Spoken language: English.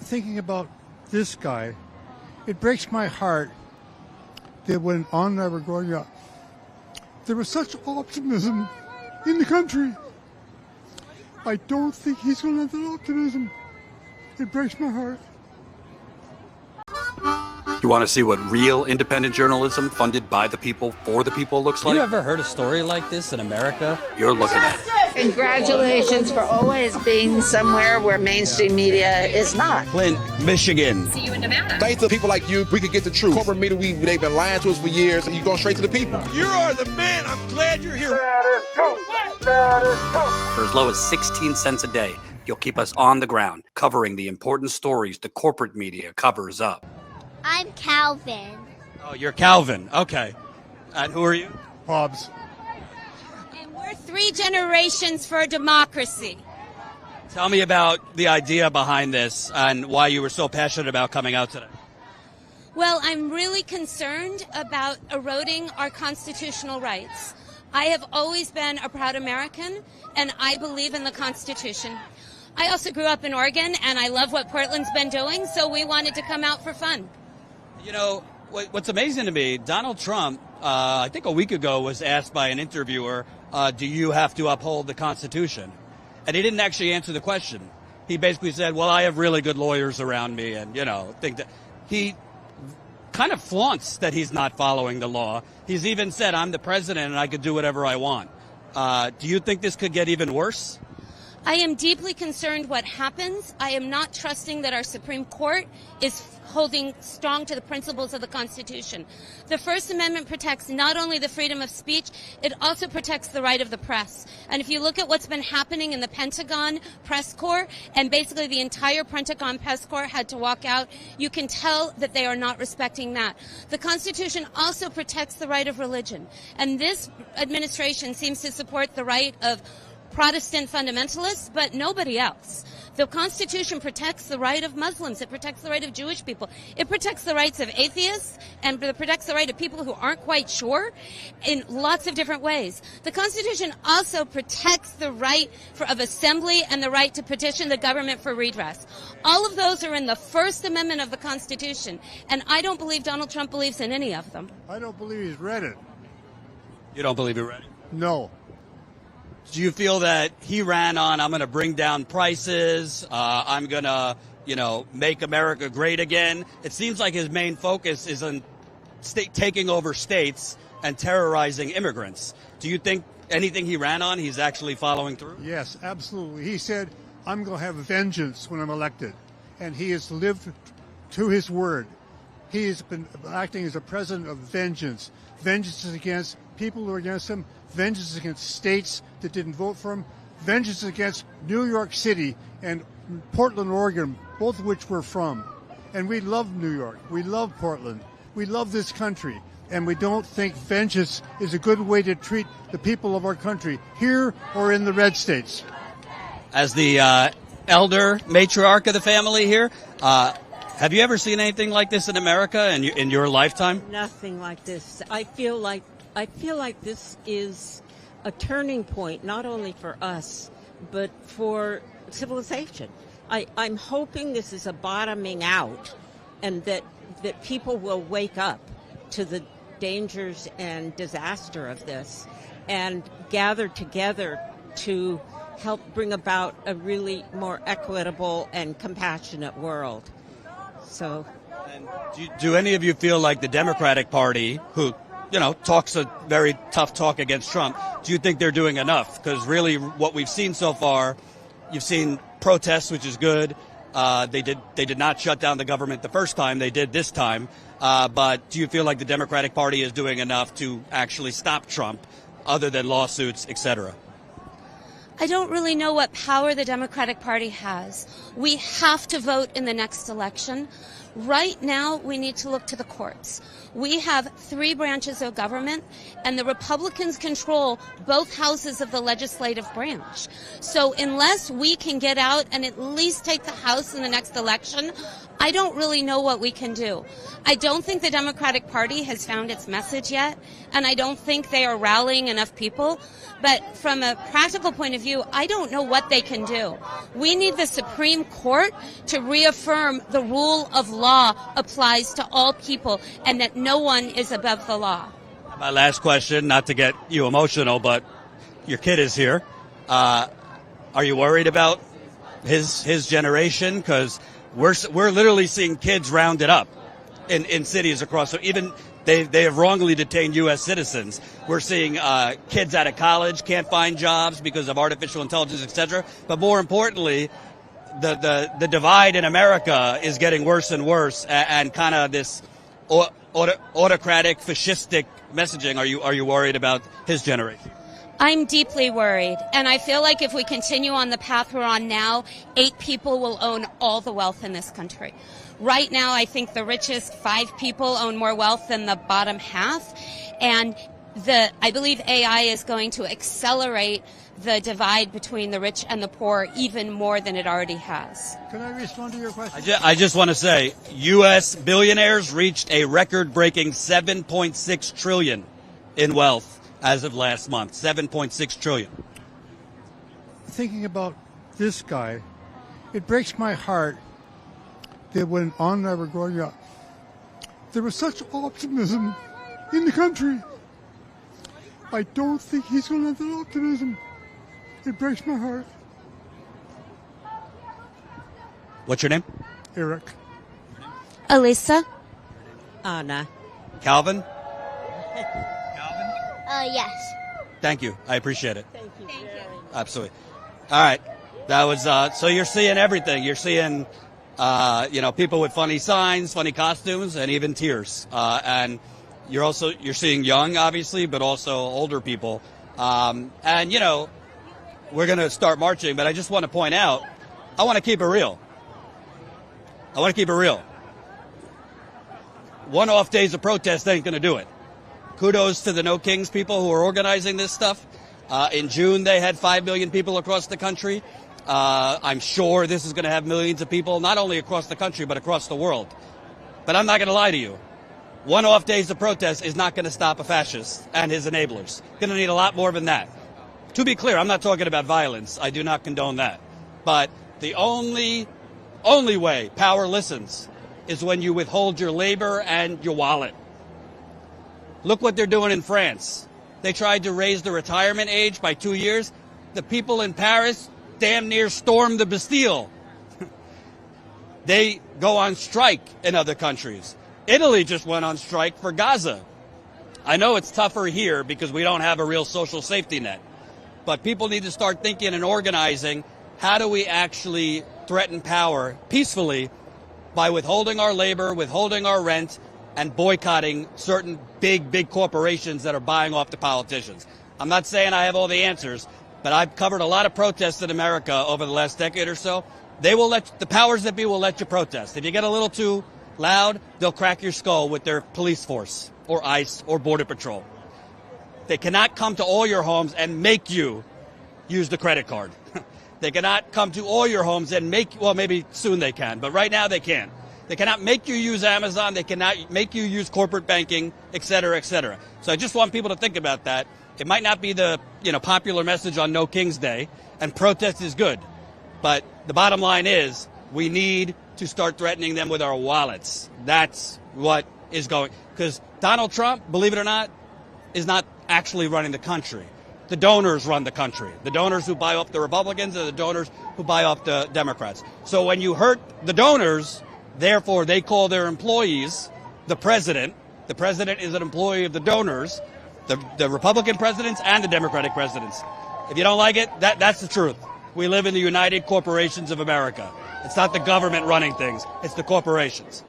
thinking about this guy, it breaks my heart that when Ann and I were growing up, there was such optimism in the country. I don't think he's going to have that optimism. It breaks my heart. You want to see what real independent journalism funded by the people for the people looks like? You ever heard a story like this in America? You're looking at it. Congratulations for always being somewhere where mainstream media is not. Flint, Michigan. See you in Nevada. Thanks to people like you, we can get the truth. Corporate media, they've been lying to us for years, and you're going straight to the people. You are the man. I'm glad you're here. For as low as 16 cents a day, you'll keep us on the ground, covering the important stories the corporate media covers up. I'm Calvin. Oh, you're Calvin. Okay. And who are you? Hobbs. And we're 3 generations for democracy. Tell me about the idea behind this and why you were so passionate about coming out today. Well, I'm really concerned about eroding our constitutional rights. I have always been a proud American, and I believe in the Constitution. I also grew up in Oregon, and I love what Portland's been doing, so we wanted to come out for fun. You know, what's amazing to me, Donald Trump, I think a week ago, was asked by an interviewer, do you have to uphold the Constitution? And he didn't actually answer the question. He basically said, well, I have really good lawyers around me, and, think that he kind of flaunts that he's not following the law. He's even said, I'm the president and I could do whatever I want. Do you think this could get even worse? I am deeply concerned what happens. I am not trusting that our Supreme Court is holding strong to the principles of the Constitution. The First Amendment protects not only the freedom of speech, it also protects the right of the press. And if you look at what's been happening in the Pentagon press corps, and basically the entire Pentagon press corps had to walk out, you can tell that they are not respecting that. The Constitution also protects the right of religion. And this administration seems to support the right of Protestant fundamentalists, but nobody else. The Constitution protects the right of Muslims. It protects the right of Jewish people. It protects the rights of atheists, and it protects the right of people who aren't quite sure in lots of different ways. The Constitution also protects the right of assembly and the right to petition the government for redress. All of those are in the First Amendment of the Constitution, and I don't believe Donald Trump believes in any of them. I don't believe he's read it. You don't believe he read it? No. Do you feel that he ran on, I'm going to bring down prices, I'm going to, make America great again? It seems like his main focus is on taking over states and terrorizing immigrants. Do you think anything he ran on, he's actually following through? Yes, absolutely. He said, I'm going to have vengeance when I'm elected. And he has lived to his word. He has been acting as a president of vengeance. Vengeance is against people who are against him. Vengeance is against states that didn't vote for him. Vengeance is against New York City and Portland, Oregon, both of which we're from. And we love New York. We love Portland. We love this country. And we don't think vengeance is a good way to treat the people of our country, here or in the red states. As the elder matriarch of the family here, have you ever seen anything like this in America in your lifetime? Nothing like this. I feel like this is a turning point, not only for us, but for civilization. I'm hoping this is a bottoming out, and that people will wake up to the dangers and disaster of this and gather together to help bring about a really more equitable and compassionate world. So, and do any of you feel like the Democratic Party, who talks a very tough talk against Trump, do you think they're doing enough? Because really what we've seen so far, you've seen protests, which is good. They did not shut down the government the first time. They did this time. But do you feel like the Democratic Party is doing enough to actually stop Trump, other than lawsuits, etc.? I don't really know what power the Democratic Party has. We have to vote in the next election. Right now, we need to look to the courts. We have 3 branches of government, and the Republicans control both houses of the legislative branch. So unless we can get out and at least take the House in the next election, I don't really know what we can do. I don't think the Democratic Party has found its message yet, and I don't think they are rallying enough people. But from a practical point of view, I don't know what they can do. We need the Supreme Court to reaffirm the rule of law applies to all people and that no one is above the law. My last question, not to get you emotional, but your kid is here. Are you worried about his generation? Because we're literally seeing kids rounded up in cities across. So even they have wrongly detained U.S. citizens. We're seeing kids out of college can't find jobs because of artificial intelligence, etc. But more importantly, the divide in America is getting worse and worse, and kind of this autocratic, fascistic messaging. Are you worried about his generation? I'm deeply worried, and I feel like if we continue on the path we're on now, 8 people will own all the wealth in this country. Right now, I think the richest 5 people own more wealth than the bottom half, and I believe AI is going to accelerate the divide between the rich and the poor even more than it already has. Can I respond to your question? I just want to say, U.S. billionaires reached a record-breaking $7.6 trillion in wealth as of last month. $7.6 trillion. Thinking about this guy, it breaks my heart that when Anna and I were growing up, there was such optimism in the country. I don't think he's going to have that optimism. It breaks my heart. What's your name? Eric. Alyssa? Anna. Calvin? Yes. Thank you. I appreciate it. Thank you. Absolutely. All right. That was, so you're seeing everything. You're seeing, people with funny signs, funny costumes, and even tears. And you're seeing young, obviously, but also older people. We're going to start marching, but I just want to point out, I want to keep it real. One-off days of protest ain't going to do it. Kudos to the No Kings people who are organizing this stuff. In June, they had 5 million people across the country. I'm sure this is going to have millions of people, not only across the country, but across the world. But I'm not going to lie to you. One-off days of protest is not going to stop a fascist and his enablers. Going to need a lot more than that. To be clear, I'm not talking about violence. I do not condone that. But the only way power listens is when you withhold your labor and your wallet. Look what they're doing in France. They tried to raise the retirement age by 2 years. The people in Paris damn near stormed the Bastille. They go on strike in other countries. Italy just went on strike for Gaza. I know it's tougher here because we don't have a real social safety net. But people need to start thinking and organizing, how do we actually threaten power peacefully by withholding our labor, withholding our rent, and boycotting certain big corporations that are buying off the politicians. I'm not saying I have all the answers, but I've covered a lot of protests in America over the last decade or so. The powers that be will let you protest. If you get a little too loud, they'll crack your skull with their police force or ICE or Border Patrol. They cannot come to all your homes and make you use the credit card. They cannot come to all your homes and maybe soon they can, but right now they can't. They cannot make you use Amazon. They cannot make you use corporate banking, et cetera, et cetera. So I just want people to think about that. It might not be the popular message on No King's Day, and protest is good. But the bottom line is we need to start threatening them with our wallets. That's what is going. Because Donald Trump, believe it or not, is not actually running the country. The donors run the country. The donors who buy off the Republicans and the donors who buy off the Democrats. So when you hurt the donors, therefore they call their employees the president. The president is an employee of the donors, the Republican presidents and the Democratic presidents. If you don't like it, that's the truth. We live in the United Corporations of America. It's not the government running things. It's the corporations.